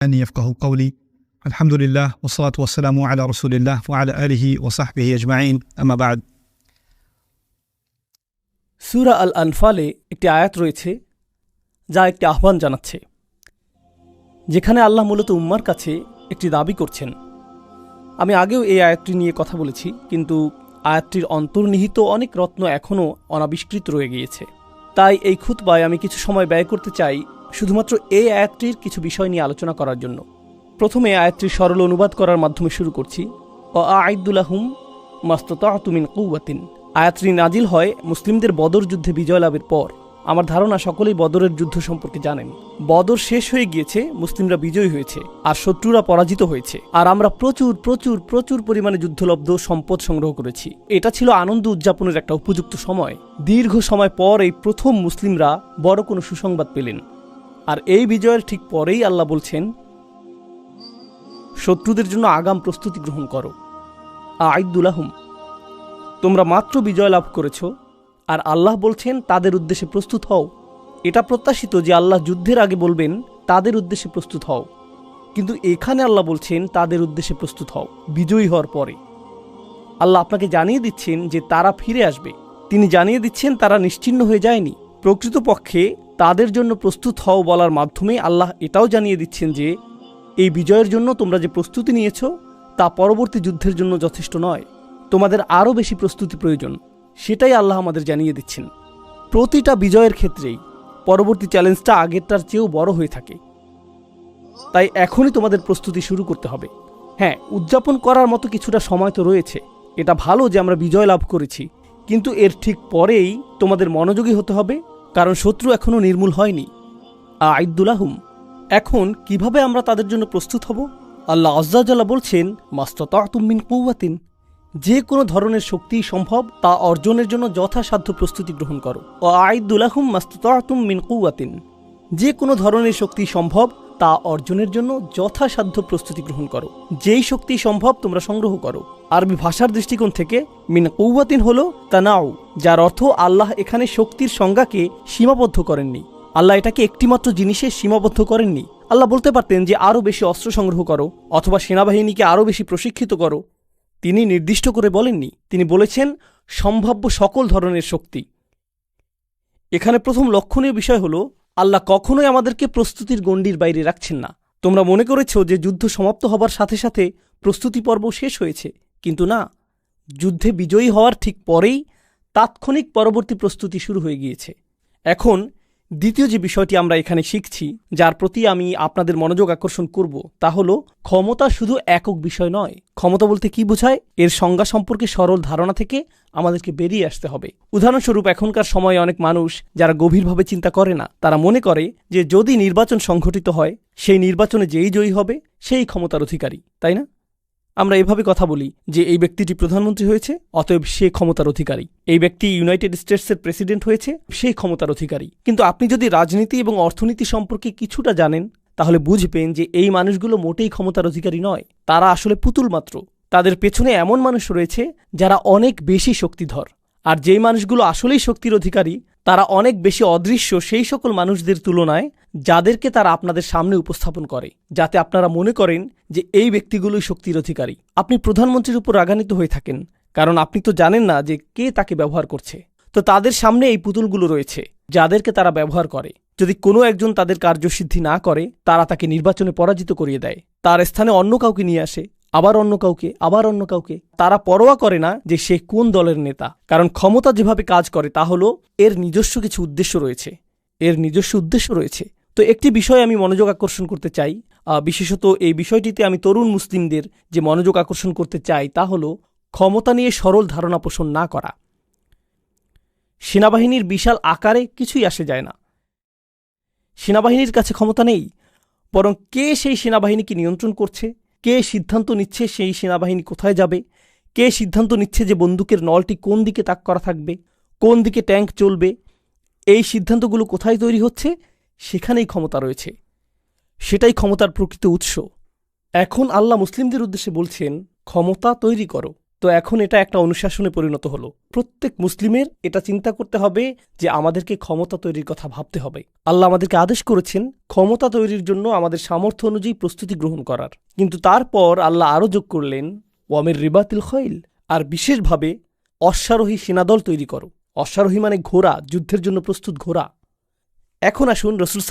أن يفقهوا قولي. الحمد لله والصلاة والسلام على رسول الله وعلى آله وصحبه أجمعين. أما بعد. সূরা আল আনফালে একটি আয়াত রয়েছে যা একটি আহ্বান জানাচ্ছে, যেখানে আল্লাহ মূলত উম্মার কাছে একটি দাবি করছেন। আমি আগেও এই আয়াতটি নিয়ে কথা বলেছি, কিন্তু আয়াতটির অন্তর্নিহিত অনেক রত্ন এখনও অনাবিষ্কৃত রয়ে গিয়েছে। তাই এই খুতবায় আমি কিছু সময় ব্যয় করতে চাই শুধুমাত্র এই আয়াতটির কিছু বিষয় নিয়ে আলোচনা করার জন্য। প্রথমে আয়াতটির সরল অনুবাদ করার মাধ্যমে শুরু করছি। আ'আইদ্দু লাহুম মাসতাতা'তু মিন কুওয়াতিন। আয়াতটি নাজিল হয় মুসলিমদের বদর যুদ্ধে বিজয় লাভের পর। আমার ধারণা সকলেই বদরের যুদ্ধ সম্পর্কে জানেন। বদর শেষ হয়ে গিয়েছে, মুসলিমরা বিজয়ী হয়েছে আর শত্রুরা পরাজিত হয়েছে, আর আমরা প্রচুর প্রচুর প্রচুর পরিমাণে যুদ্ধলব্ধ সম্পদ সংগ্রহ করেছি। এটা ছিল আনন্দ উদযাপনের একটা উপযুক্ত সময়। দীর্ঘ সময় পর এই প্রথম মুসলিমরা বড় কোনো সুসংবাদ পেলেন, আর এই বিজয়ের ঠিক পরেই আল্লাহ বলছেন, শত্রুদের জন্য আগাম প্রস্তুতি গ্রহণ করো। আ'আইদ্দু লাহুম, তোমরা মাত্র বিজয় লাভ করেছ, আর আল্লাহ বলছেন তাদের উদ্দেশ্যে প্রস্তুত হও। এটা প্রত্যাশিত যে আল্লাহ যুদ্ধের আগে বলবেন তাদের উদ্দেশ্যে প্রস্তুত হও, কিন্তু এখানে আল্লাহ বলছেন তাদের উদ্দেশ্যে প্রস্তুত হও বিজয়ী হওয়ার পরে। আল্লাহ আপনাকে জানিয়ে দিচ্ছেন যে তারা ফিরে আসবে। তিনি জানিয়ে দিচ্ছেন তারা নিশ্চিহ্ন হয়ে যায়নি। প্রকৃতপক্ষে তাদের জন্য প্রস্তুত হও বলার মাধ্যমে আল্লাহ এটাও জানিয়ে দিচ্ছেন যে এই বিজয়ের জন্য তোমরা যে প্রস্তুতি নিয়েছ তা পরবর্তী যুদ্ধের জন্য যথেষ্ট নয়, তোমাদের আরও বেশি প্রস্তুতি প্রয়োজন। সেটাই আল্লাহ আমাদের জানিয়ে দিচ্ছেন। প্রতিটা বিজয়ের ক্ষেত্রেই পরবর্তী চ্যালেঞ্জটা আগেরটার চেয়েও বড় হয়ে থাকে। তাই এখনই তোমাদের প্রস্তুতি শুরু করতে হবে। হ্যাঁ, উদযাপন করার মতো কিছুটা সময় তো রয়েছে। এটা ভালো যে আমরা বিজয় লাভ করেছি, কিন্তু এর ঠিক পরেই তোমাদের মনোযোগী হতে হবে, কারণ শত্রু এখনও নির্মূল হয়নি। আ'আইদ্দু লাহুম, এখন কিভাবে আমরা তাদের জন্য প্রস্তুত হব? আল্লাহ আযজা ওয়া জাল্লা বলছেন, মাসতাতা'তু মিন কুওয়াতিন, যে কোনো ধরনের শক্তি সম্ভব তা অর্জনের জন্য যথাসাধ্য প্রস্তুতি গ্রহণ করো। আ'আইদ্দু লাহুম মাসতাতা'তুম মিন কুওয়াতিন, যে কোনো ধরনের শক্তি সম্ভব তা অর্জনের জন্য যথাসাধ্য প্রস্তুতি গ্রহণ করো। যেই শক্তি সম্ভব তোমরা সংগ্রহ করো। আরবি ভাষার দৃষ্টিকোণ থেকে মিন কুওয়াতিন হলো তানাউ, যার অর্থ আল্লাহ এখানে শক্তির সংজ্ঞাকে সীমাবদ্ধ করেননি। আল্লাহ এটাকে একটিমাত্র জিনিসে সীমাবদ্ধ করেননি। আল্লাহ বলতে পারতেন যে আরও বেশি অস্ত্র সংগ্রহ করো অথবা সেনাবাহিনীকে আরও বেশি প্রশিক্ষিত করো। তিনি নির্দিষ্ট করে বলেননি। তিনি বলেছেন সম্ভাব্য সকল ধরনের শক্তি। এখানে প্রথম লক্ষণীয় বিষয় হলো, আল্লাহ কখনোই আমাদেরকে প্রস্তুতির গণ্ডির বাইরে রাখছেন না। তোমরা মনে করেছ যে যুদ্ধ সমাপ্ত হবার সাথে সাথে প্রস্তুতি পর্ব শেষ হয়েছে, কিন্তু না, যুদ্ধে বিজয়ী হওয়ার ঠিক পরেই তাৎক্ষণিক পরবর্তী প্রস্তুতি শুরু হয়ে গিয়েছে। এখন দ্বিতীয় যে বিষয়টি আমরা এখানে শিখছি, যার প্রতি আমি আপনাদের মনোযোগ আকর্ষণ করব, তা হলো ক্ষমতা শুধু একক বিষয় নয়। ক্ষমতা বলতে কি বোঝায়, এর সংজ্ঞা সম্পর্কে সরল ধারণা থেকে আমাদেরকে বেরিয়ে আসতে হবে। উদাহরণস্বরূপ, এখনকার সময়ে অনেক মানুষ যারা গভীরভাবে চিন্তা করে না, তারা মনে করে যে যদি নির্বাচন সংঘটিত হয়, সেই নির্বাচনে যেই জয়ী হবে সেই ক্ষমতার অধিকারী, তাই না? আমরা এভাবে কথা বলি যে এই ব্যক্তিটি প্রধানমন্ত্রী হয়েছে, অতএব সে ক্ষমতার অধিকারী। এই ব্যক্তি ইউনাইটেড স্টেটসের প্রেসিডেন্ট হয়েছে, সেই ক্ষমতার অধিকারী। কিন্তু আপনি যদি রাজনীতি এবং অর্থনীতি সম্পর্কে কিছুটা জানেন, তাহলে বুঝবেন যে এই মানুষগুলো মোটেই ক্ষমতার অধিকারী নয়। তারা আসলে পুতুল মাত্র। তাদের পেছনে এমন মানুষ রয়েছে যারা অনেক বেশি শক্তিধর, আর যেই মানুষগুলো আসলেই শক্তির অধিকারী তারা অনেক বেশি অদৃশ্য সেই সকল মানুষদের তুলনায়, যাদেরকে তারা আপনাদের সামনে উপস্থাপন করে, যাতে আপনারা মনে করেন যে এই ব্যক্তিগুলোই শক্তির অধিকারী। আপনি প্রধানমন্ত্রীর উপর রাগান্বিত হয়ে থাকেন, কারণ আপনি তো জানেন না যে কে তাকে ব্যবহার করছে। তো তাদের সামনে এই পুতুলগুলো রয়েছে যাদেরকে তারা ব্যবহার করে। যদি কোনো একজন তাদের কার্যসিদ্ধি না করে, তারা তাকে নির্বাচনে পরাজিত করিয়ে দেয়, তার স্থানে অন্য কাউকে নিয়ে আসে, আবার অন্য কাউকে, আবার অন্য কাউকে। তারা পরোয়া করে না যে সে কোন দলের নেতা, কারণ ক্ষমতা যেভাবে কাজ করে তা হলো এর নিজস্ব কিছু উদ্দেশ্য রয়েছে। তো একটি বিষয় আমি মনোযোগ আকর্ষণ করতে চাই, বিশেষত এই বিষয়টিতে আমি তরুণ মুসলিমদের যে মনোযোগ আকর্ষণ করতে চাই, তা হলো ক্ষমতা নিয়ে সরল ধারণা পোষণ না করা। সেনাবাহিনীর বিশাল আকারে কিছুই আসে যায় না। সেনাবাহিনীর কাছে ক্ষমতা নেই, বরং কে সেই সেনাবাহিনীকে নিয়ন্ত্রণ করছে, কে সিদ্ধান্ত নিচ্ছে সেই সেনাবাহিনী কোথায় যাবে, কে সিদ্ধান্ত নিচ্ছে যে বন্দুকের নলটি কোন দিকে তাক করা থাকবে, কোন দিকে ট্যাঙ্ক চলবে, এই সিদ্ধান্তগুলো কোথায় তৈরি হচ্ছে, সেখানেই ক্ষমতা রয়েছে। সেটাই ক্ষমতার প্রকৃত উৎস। এখন আল্লাহ মুসলিমদের উদ্দেশ্যে বলছেন, ক্ষমতা তৈরি করো, তো এখন এটা একটা অনুশাসনে পরিণত হলো। প্রত্যেক মুসলিমের এটা চিন্তা করতে হবে যে আমাদেরকে ক্ষমতা তৈরির কথা ভাবতে হবে। আল্লাহ আমাদেরকে আদেশ করেছেন ক্ষমতা তৈরির জন্য আমাদের সামর্থ্য অনুযায়ী প্রস্তুতি গ্রহণ করার, কিন্তু তারপর আল্লাহ আরও যোগ করলেন ওয়ামির রিবাতিল খৈল, আর বিশেষভাবে অশ্বারোহী সেনাদল তৈরি করো। অশ্বারোহী মানে ঘোড়া, যুদ্ধের জন্য প্রস্তুত ঘোড়া। এখন আসুন রাসূল